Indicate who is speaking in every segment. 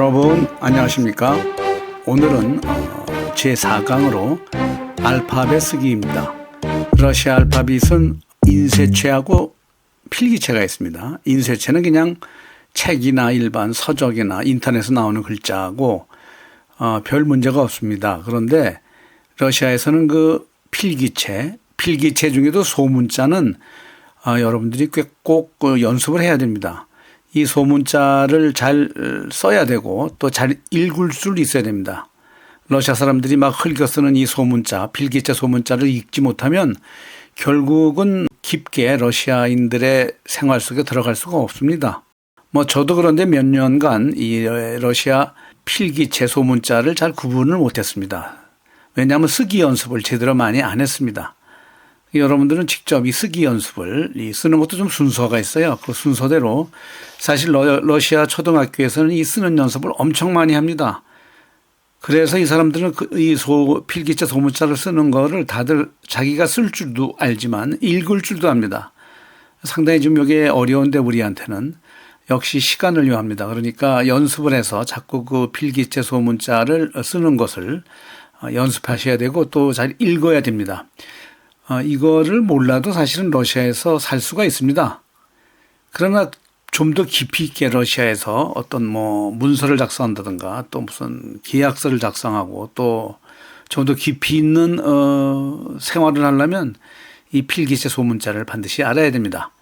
Speaker 1: 여러분 안녕하십니까? 오늘은 제4강으로 알파벳 쓰기입니다. 러시아 알파벳은 인쇄체하고 필기체가 있습니다. 인쇄체는 그냥 책이나 일반 서적이나 인터넷에 나오는 글자고 별 문제가 없습니다. 그런데 러시아에서는 그 필기체 중에도 소문자는 여러분들이 꼭 연습을 해야 됩니다. 이 소문자를 잘 써야 되고 또 잘 읽을 줄 있어야 됩니다. 러시아 사람들이 막 흘겨 쓰는 이 소문자, 필기체 소문자를 읽지 못하면 결국은 깊게 러시아인들의 생활 속에 들어갈 수가 없습니다. 저도 그런데 몇 년간 이 러시아 필기체 소문자를 잘 구분을 못했습니다. 왜냐하면 쓰기 연습을 제대로 많이 안 했습니다. 여러분들은 직접 이 쓰기 연습을 쓰는 것도 좀 순서가 있어요. 그 순서대로 사실 러시아 초등학교에서는 이 쓰는 연습을 엄청 많이 합니다. 그래서 이 사람들은 이 필기체 소문자를 쓰는 거를 다들 자기가 쓸 줄도 알지만 읽을 줄도 압니다. 상당히 좀 이게 어려운데 우리한테는 역시 시간을 요합니다. 그러니까 연습을 해서 자꾸 그 필기체 소문자를 쓰는 것을 연습하셔야 되고 또 잘 읽어야 됩니다. 이거를 몰라도 사실은 러시아에서 살 수가 있습니다. 그러나 좀 더 깊이 있게 러시아에서 어떤 문서를 작성한다든가 또 무슨 계약서를 작성하고 또 좀 더 깊이 있는 생활을 하려면 이 필기체 소문자를 반드시 알아야 됩니다.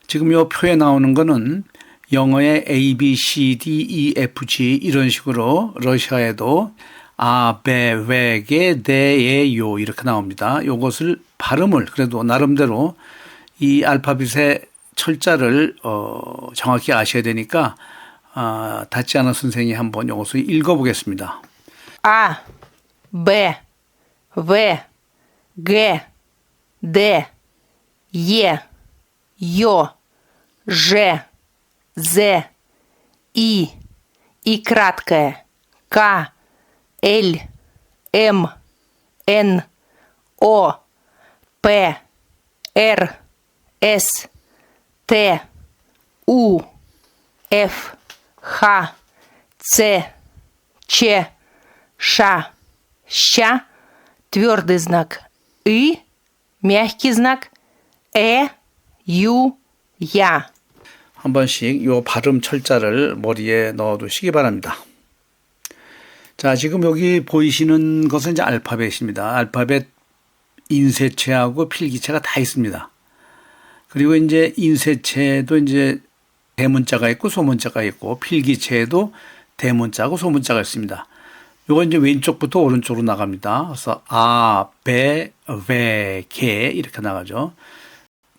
Speaker 1: 지금 이 표에 나오는 거는 영어의 A, B, C, D, E, F, G 이런 식으로 러시아에도 아, 베, 웨, 게, 데, 예, 요 이렇게 나옵니다. 요것을 발음을 그래도 나름대로 이 알파벳의 철자를 정확히 아셔야 되니까 다치아나 선생이 한번 요것을 읽어보겠습니다.
Speaker 2: А, Б, В, Г, Д, Е, Ё, Ж, З, И краткое, К, Л, М, Н, О, П, Р, С, Т, У, Ф, Х, Ц, Ч, Ш, Щ, твердый знак И, мягкий знак Ю, Я.
Speaker 1: 한 번씩 요 발음 철자를 머리에 넣어두시기 바랍니다. 자, 지금 여기 보이시는 것은 이제 알파벳입니다. 알파벳 인쇄체하고 필기체가 다 있습니다. 그리고 이제 인쇄체도 이제 대문자가 있고 소문자가 있고 필기체에도 대문자하고 소문자가 있습니다. 요거 이제 왼쪽부터 오른쪽으로 나갑니다. 그래서 아, 베, 웨, 게 이렇게 나가죠.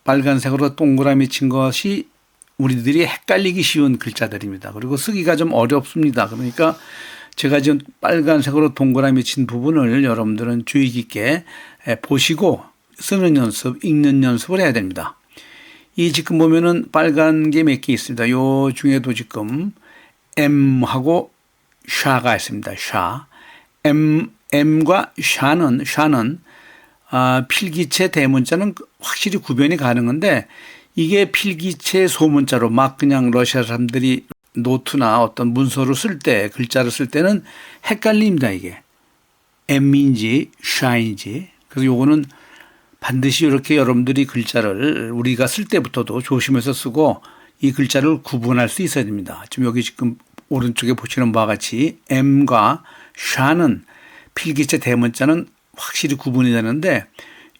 Speaker 1: 빨간색으로 동그라미 친 것이 우리들이 헷갈리기 쉬운 글자들입니다. 그리고 쓰기가 좀 어렵습니다. 그러니까 제가 지금 빨간색으로 동그라미 친 부분을 여러분들은 주의 깊게 보시고 쓰는 연습, 읽는 연습을 해야 됩니다. 이 지금 보면은 빨간 게 몇 개 있습니다. 요 중에도 지금 M하고 샤가 있습니다. 샤. M과 샤는 필기체 대문자는 확실히 구별이 가능한데 이게 필기체 소문자로 막 그냥 러시아 사람들이 노트나 어떤 문서를 쓸 때, 글자를 쓸 때는 헷갈립니다, 이게. M인지, 샤인지. 그래서 요거는 반드시 이렇게 여러분들이 글자를 우리가 쓸 때부터도 조심해서 쓰고 이 글자를 구분할 수 있어야 됩니다. 지금 오른쪽에 보시는 바와 같이 M과 샤는 필기체 대문자는 확실히 구분이 되는데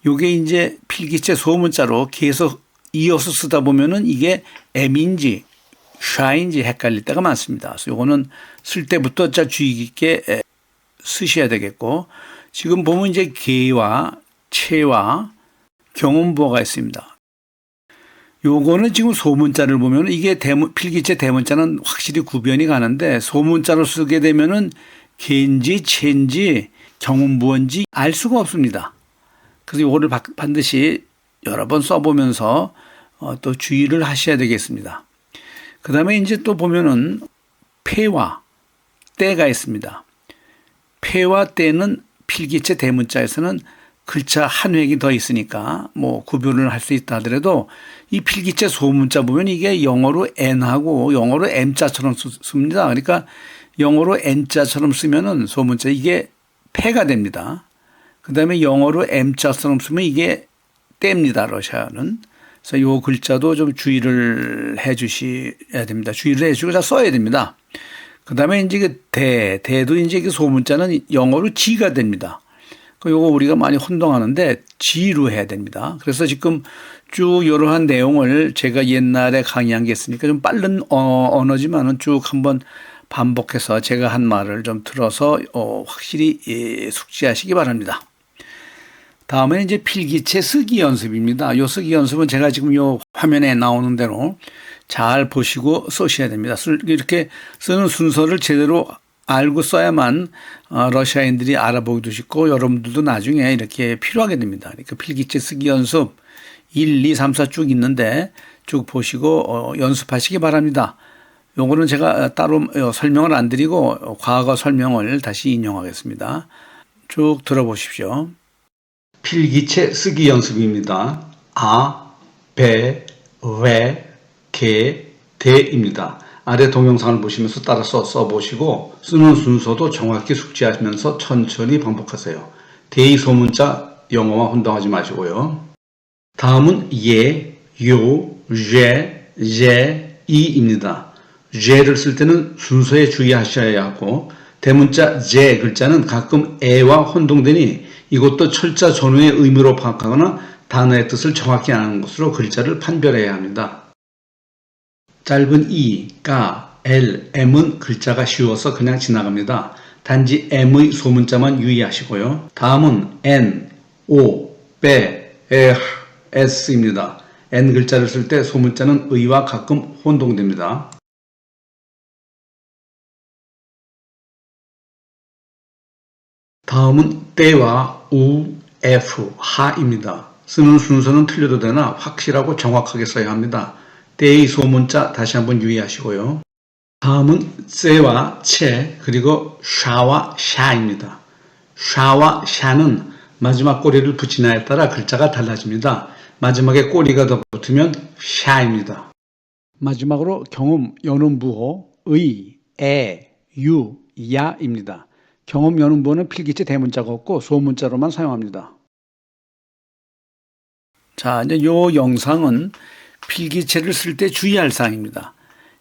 Speaker 1: 요게 이제 필기체 소문자로 계속 이어서 쓰다 보면은 이게 M인지 샤인지 헷갈릴 때가 많습니다. 그래서 요거는 쓸 때부터 잘 주의 깊게 쓰셔야 되겠고 지금 보면 이제 개와 체와 경음부어가 있습니다. 요거는 지금 소문자를 보면 이게 필기체 대문자는 확실히 구별이 가는데 소문자로 쓰게 되면은 개인지 체인지 경음부어인지 알 수가 없습니다. 그래서 요거를 반드시 여러 번 써보면서 또 주의를 하셔야 되겠습니다. 그 다음에 이제 또 보면은 폐와 때가 있습니다. 폐와 때는 필기체 대문자에서는 글자 한 획이 더 있으니까 구별을 할 수 있다 하더라도 이 필기체 소문자 보면 이게 영어로 N하고 영어로 M자처럼 씁니다. 그러니까 영어로 N자처럼 쓰면은 소문자 이게 패가 됩니다. 그 다음에 영어로 M자처럼 쓰면 이게 떼입니다. 러시아는. 그래서 요 글자도 좀 주의를 해 주셔야 됩니다. 주의를 해 주고 잘 써야 됩니다. 그 다음에 이제 그 대도 이제 그 소문자는 영어로 G가 됩니다. 요거 우리가 많이 혼동하는데 G로 해야 됩니다. 그래서 지금 쭉 이러한 내용을 제가 옛날에 강의한 게 있으니까 좀 빠른 언어지만은 쭉 한번 반복해서 제가 한 말을 좀 들어서 확실히 숙지하시기 바랍니다. 다음에 이제 필기체 쓰기 연습입니다. 요 쓰기 연습은 제가 지금 요 화면에 나오는 대로 잘 보시고 쓰셔야 됩니다. 이렇게 쓰는 순서를 제대로 알고 써야만 러시아인들이 알아보기도 쉽고 여러분들도 나중에 이렇게 필요하게 됩니다. 그러니까 필기체 쓰기 연습 1, 2, 3, 4 쭉 있는데 쭉 보시고 연습하시기 바랍니다. 요거는 제가 따로 설명을 안 드리고 과거 설명을 다시 인용하겠습니다. 쭉 들어보십시오. 필기체 쓰기 연습입니다. 아, 배, 왜, 게, 대입니다. 아래 동영상을 보시면서 따라서 써보시고 쓰는 순서도 정확히 숙지하시면서 천천히 반복하세요. 대의 소문자 영어와 혼동하지 마시고요. 다음은 예, 요, 제, 이입니다. 제를 쓸 때는 순서에 주의하셔야 하고 대문자 제 글자는 가끔 에와 혼동되니 이것도 철자 전후의 의미로 파악하거나 단어의 뜻을 정확히 아는 것으로 글자를 판별해야 합니다. 짧은 이, 가, 엘, m은 글자가 쉬워서 그냥 지나갑니다. 단지 m의 소문자만 유의하시고요. 다음은 n, o, 배, s입니다. n 글자를 쓸 때 소문자는 의와 가끔 혼동됩니다. 다음은 때와 우, f, 하입니다. 쓰는 순서는 틀려도 되나 확실하고 정확하게 써야 합니다. 때의 소문자 다시 한번 유의하시고요. 다음은 쎄와 채 그리고 샤와 샤입니다. 샤와 샤는 마지막 꼬리를 붙이냐에 따라 글자가 달라집니다. 마지막에 꼬리가 더 붙으면 샤입니다. 마지막으로 경음 연음부호 의, 에, 유, 야입니다. 경음 연음부호는 필기체 대문자가 없고 소문자로만 사용합니다. 자, 이제 요 영상은 필기체를 쓸 때 주의할 사항입니다.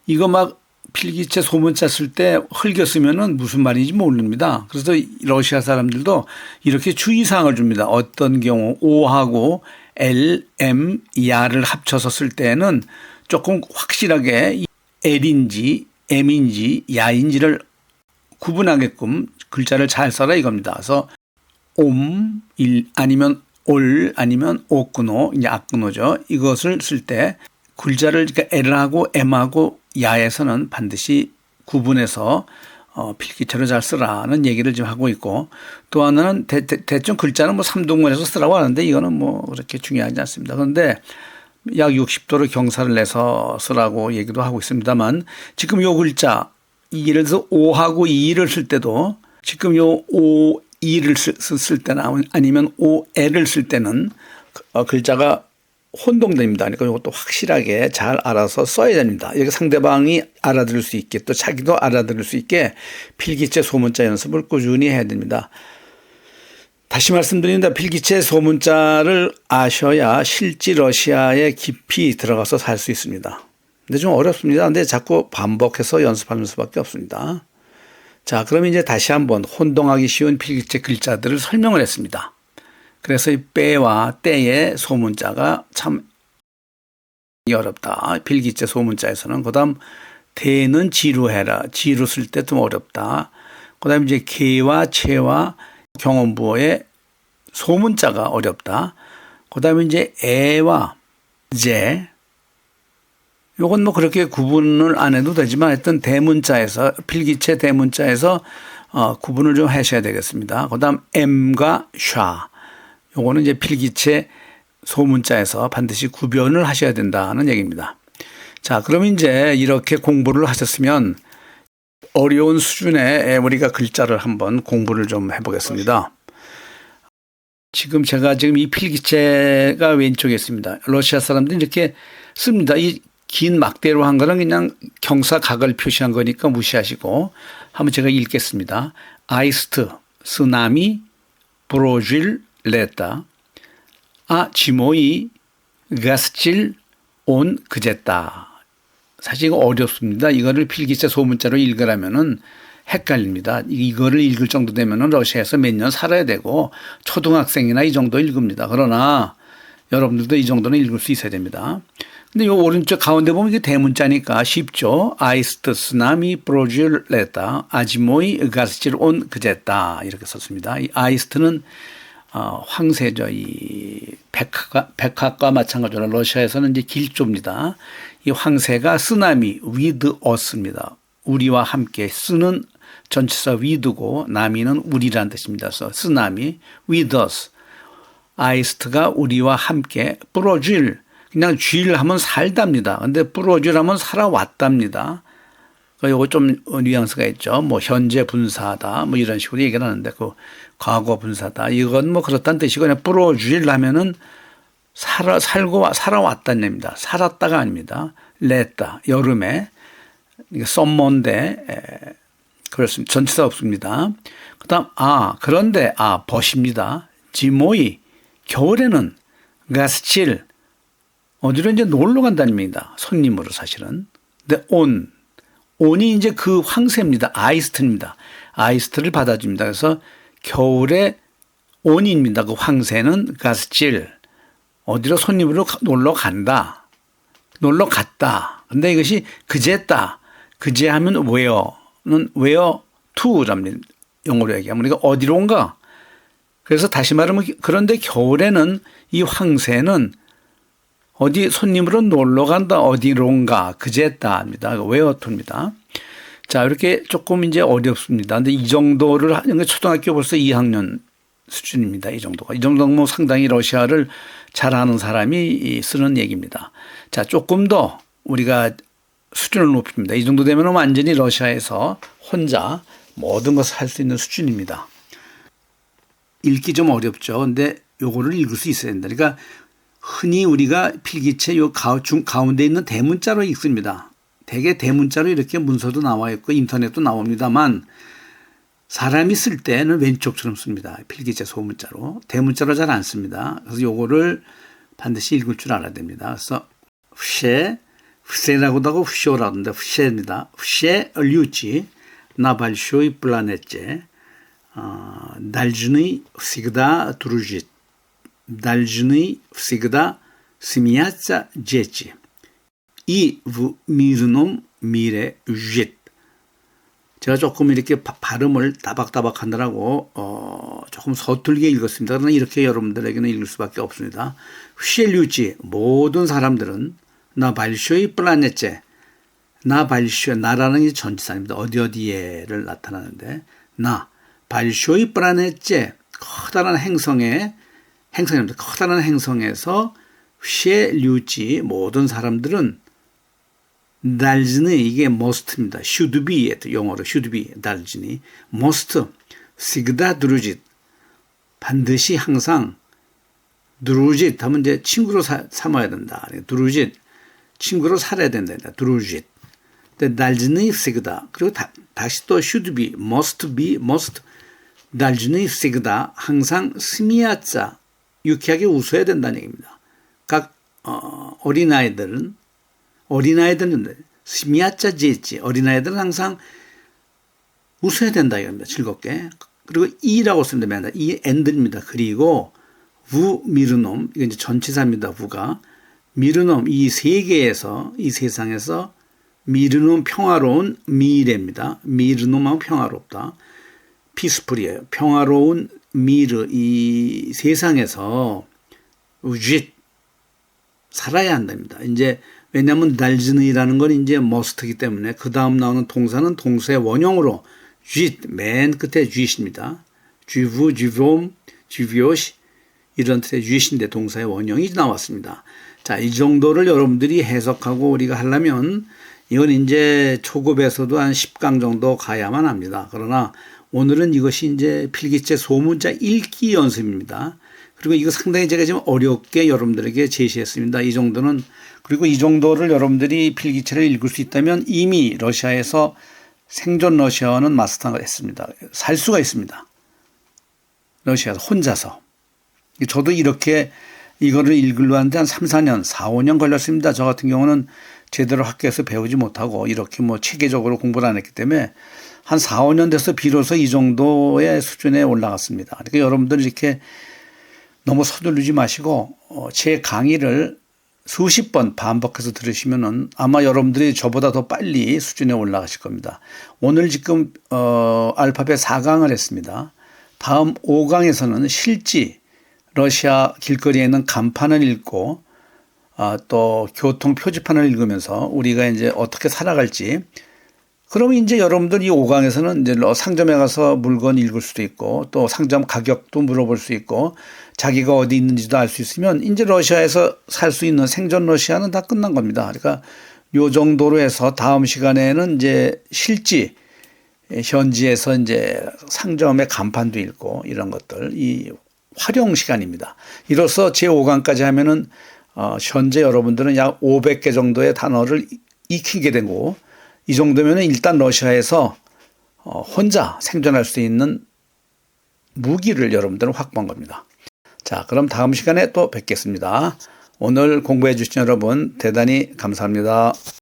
Speaker 1: 이거 막 필기체 소문자 쓸 때 흘겨 쓰면은 무슨 말인지 모릅니다. 그래서 러시아 사람들도 이렇게 주의사항을 줍니다. 어떤 경우 오하고 L, M, 야를 합쳐서 쓸 때는 조금 확실하게 L인지 M인지 야인지를 구분하게끔 글자를 잘 써라 이겁니다. 그래서 아니면 올 아니면 오끈오 이제 악끈오죠. 이것을 쓸 때 글자를 그러니까 L하고 M하고 야에서는 반드시 구분해서 필기체로 잘 쓰라는 얘기를 지금 하고 있고 또 하나는 대충 글자는 뭐 3등분해서 쓰라고 하는데 이거는 뭐 그렇게 중요하지 않습니다. 그런데 약 60도로 경사를 내서 쓰라고 얘기도 하고 있습니다만 지금 요 글자 예를 들어서 오하고 이를 쓸 때도 지금 요 오, 이를 쓸 때나 아니면 오엘을 쓸 때는 글자가 혼동됩니다. 그러니까 이것도 확실하게 잘 알아서 써야 됩니다. 이렇게 상대방이 알아들을 수 있게 또 자기도 알아들을 수 있게 필기체 소문자 연습을 꾸준히 해야 됩니다. 다시 말씀드립니다. 필기체 소문자를 아셔야 실제 러시아에 깊이 들어가서 살 수 있습니다. 근데 좀 어렵습니다. 근데 자꾸 반복해서 연습하는 수밖에 없습니다. 자, 그럼 이제 다시 한번 혼동하기 쉬운 필기체 글자들을 설명을 했습니다. 그래서 이 빼와 때의 소문자가 참 어렵다. 필기체 소문자에서는. 그 다음, 대는 지루 해라. 지루 쓸 때 좀 어렵다. 그 다음에 이제 개와 채와 경음부호의 소문자가 어렵다. 그 다음에 이제 애와 제. 요건 뭐 그렇게 구분을 안 해도 되지만 하여튼 대문자에서, 필기체 대문자에서 구분을 좀 하셔야 되겠습니다. 그 다음 M과 샤. 요거는 이제 필기체 소문자에서 반드시 구별을 하셔야 된다는 얘기입니다. 자, 그럼 이제 이렇게 공부를 하셨으면 어려운 수준의 우리가 글자를 한번 공부를 좀 해보겠습니다. 지금 제가 이 필기체가 왼쪽에 있습니다. 러시아 사람들이 이렇게 씁니다. 이 긴 막대로 한 거는 그냥 경사각을 표시한 거니까 무시하시고 한번 제가 읽겠습니다. 아이스트, 쓰나미, 브로질, 레타, 지모이, 가스질, 온, 그제따. 사실 이거 어렵습니다. 이거를 필기체 소문자로 읽으라면은 헷갈립니다. 이거를 읽을 정도 되면은 러시아에서 몇 년 살아야 되고 초등학생이나 이 정도 읽습니다. 그러나 여러분들도 이 정도는 읽을 수 있어야 됩니다. 근데 이 오른쪽 가운데 보면 이게 대문자니까 쉽죠. 아이스트, 쓰나미, 브로질, 레타, 아지모이, 가스질, 온, 그제따 이렇게 썼습니다. 이 아이스트는 황새죠. 이 백학과 마찬가지로 러시아에서는 이제 길조입니다. 이 황새가 쓰나미, with us입니다. 우리와 함께 쓰는 전치사 with고 나미는 우리라는 뜻입니다. 그래서 쓰나미, with us. 아이스트가 우리와 함께 브로질, 그냥 쥐를 하면 살답니다. 근데 브로질 하면 살아왔답니다. 요거 좀 뉘앙스가 있죠. 뭐 현재 분사다 뭐 이런 식으로 얘기를 하는데 그 과거 분사다 이건 뭐 그렇다는 뜻이고 그냥 브로질 하면은 살아왔다는 얘기입니다. 살았다가 아닙니다. 레따 여름에 썸머인데 그렇습니다. 전치사 없습니다. 그다음 그런데 벗입니다. 지모이 겨울에는 가스칠 어디로 이제 놀러 간다는 의미입니다. 손님으로 사실은. 근데 온이 이제 그 황새입니다. 아이스트입니다. 아이스트를 받아줍니다. 그래서 겨울에 온입니다. 그 황새는 가스질 어디로 손님으로 놀러 간다. 놀러 갔다. 근데 이것이 그제다. 그제 하면 where는 where to랍니다. 영어로 얘기하면 그러니까 어디론가. 그래서 다시 말하면 그런데 겨울에는 이 황새는 어디 손님으로 놀러 간다. 어디론가. 그제다 합니다. where to입니다. 자, 이렇게 조금 이제 어렵습니다. 근데 이 정도를 하는 게 초등학교 벌써 2학년 수준입니다. 이 정도가. 이 정도면 뭐 상당히 러시아를 잘 아는 사람이 쓰는 얘기입니다. 자, 조금 더 우리가 수준을 높입니다. 이 정도 되면 완전히 러시아에서 혼자 모든 것을 할 수 있는 수준입니다. 읽기 좀 어렵죠. 근데 요거를 읽을 수 있어야 된다. 그러니까 흔히 우리가 필기체 요 가운데 있는 대문자로 읽습니다. 대개 대문자로 이렇게 문서도 나와 있고 인터넷도 나옵니다만 사람이 쓸 때는 왼쪽처럼 씁니다. 필기체 소문자로. 대문자로 잘 안 씁니다. 그래서 요거를 반드시 읽을 줄 알아야 됩니다. 그래서 후세라고도 하고 후쇼라고 하는데 후세입니다. 후세 류치 на большой планете должны всегда дружить. должны всегда смеяться дети. И в мирном мире жить. 제가 조금 이렇게 발음을 따박따박 하느라고 조금 서툴게 읽었습니다. 그러나 이렇게 여러분들에게는 읽을 수밖에 없습니다. 휘엘류지 모든 사람들은 나 발쇼이 플라넷제 나 발쇼 나라는 게 전치사입니다. 어디에를 나타나는데 나 발쇼이 플라넷제 커다란 행성입니다. 커다란 행성에서 휘엘류지 모든 사람들은 달즈니 이게 must입니다. should be 영어로 should be 달즈니 must всегда дружить 반드시 항상 дружить 하면 이제 친구로 삼아야 된다. дружить 친구로 살아야 된다. дружить. 근데 달즈니 всегда 그리고 다시 또 should be must 달즈니 всегда 항상 스미야자 유쾌하게 웃어야 된다는 얘기입니다. 각 어린아이들은 스미야자 지지 어린아이들은 항상 웃어야 된다 이겁니다. 즐겁게. 그리고 이라고 쓰면 됩니다. 이 엔드입니다. 그리고 우 미르놈 이게 이제 전치사입니다. 우가 미르놈 이 세계에서 이 세상에서 미르놈 평화로운 미래입니다. 미르놈하고 평화롭다. 피스풀이에요. 평화로운 미르 이 세상에서 우짓 살아야 한답니다. 이제 왜냐하면 달즈니라는 건 이제 must이기 때문에 그 다음 나오는 동사는 동사의 원형으로 쥐, 맨 끝에 쥐입니다. 쥐부, 쥐봄, 쥐비오시 이런 뜻의 쥐인데 동사의 원형이 나왔습니다. 자, 이 정도를 여러분들이 해석하고 우리가 하려면 이건 이제 초급에서도 한 10강 정도 가야만 합니다. 그러나 오늘은 이것이 이제 필기체 소문자 읽기 연습입니다. 그리고 이거 상당히 제가 지금 어렵게 여러분들에게 제시했습니다. 이 정도는. 그리고 이 정도를 여러분들이 필기체를 읽을 수 있다면 이미 러시아에서 생존 러시아어는 마스터했습니다. 살 수가 있습니다. 러시아에서 혼자서. 저도 이렇게 이거를 읽으려 하는데 한 3, 4년, 4, 5년 걸렸습니다. 저 같은 경우는 제대로 학교에서 배우지 못하고 이렇게 뭐 체계적으로 공부를 안 했기 때문에 한 4, 5년 돼서 비로소 이 정도의 수준에 올라갔습니다. 그러니까 여러분들 이렇게 너무 서두르지 마시고 제 강의를 수십 번 반복해서 들으시면은 아마 여러분들이 저보다 더 빨리 수준에 올라가실 겁니다. 오늘 지금 알파벳 4강을 했습니다. 다음 5강에서는 실지 러시아 길거리에 있는 간판을 읽고 또 교통 표지판을 읽으면서 우리가 이제 어떻게 살아갈지. 그러면 이제 여러분들 이 5강에서는 이제 상점에 가서 물건 읽을 수도 있고 또 상점 가격도 물어볼 수 있고 자기가 어디 있는지도 알 수 있으면 이제 러시아에서 살 수 있는 생존 러시아는 다 끝난 겁니다. 그러니까 요 정도로 해서 다음 시간에는 이제 실지 현지에서 이제 상점의 간판도 읽고 이런 것들 이 활용 시간입니다. 이로써 제 5강까지 하면은 현재 여러분들은 약 500개 정도의 단어를 익히게 되고 이 정도면은 일단 러시아에서 혼자 생존할 수 있는 무기를 여러분들은 확보한 겁니다. 자, 그럼 다음 시간에 또 뵙겠습니다. 오늘 공부해 주신 여러분 대단히 감사합니다.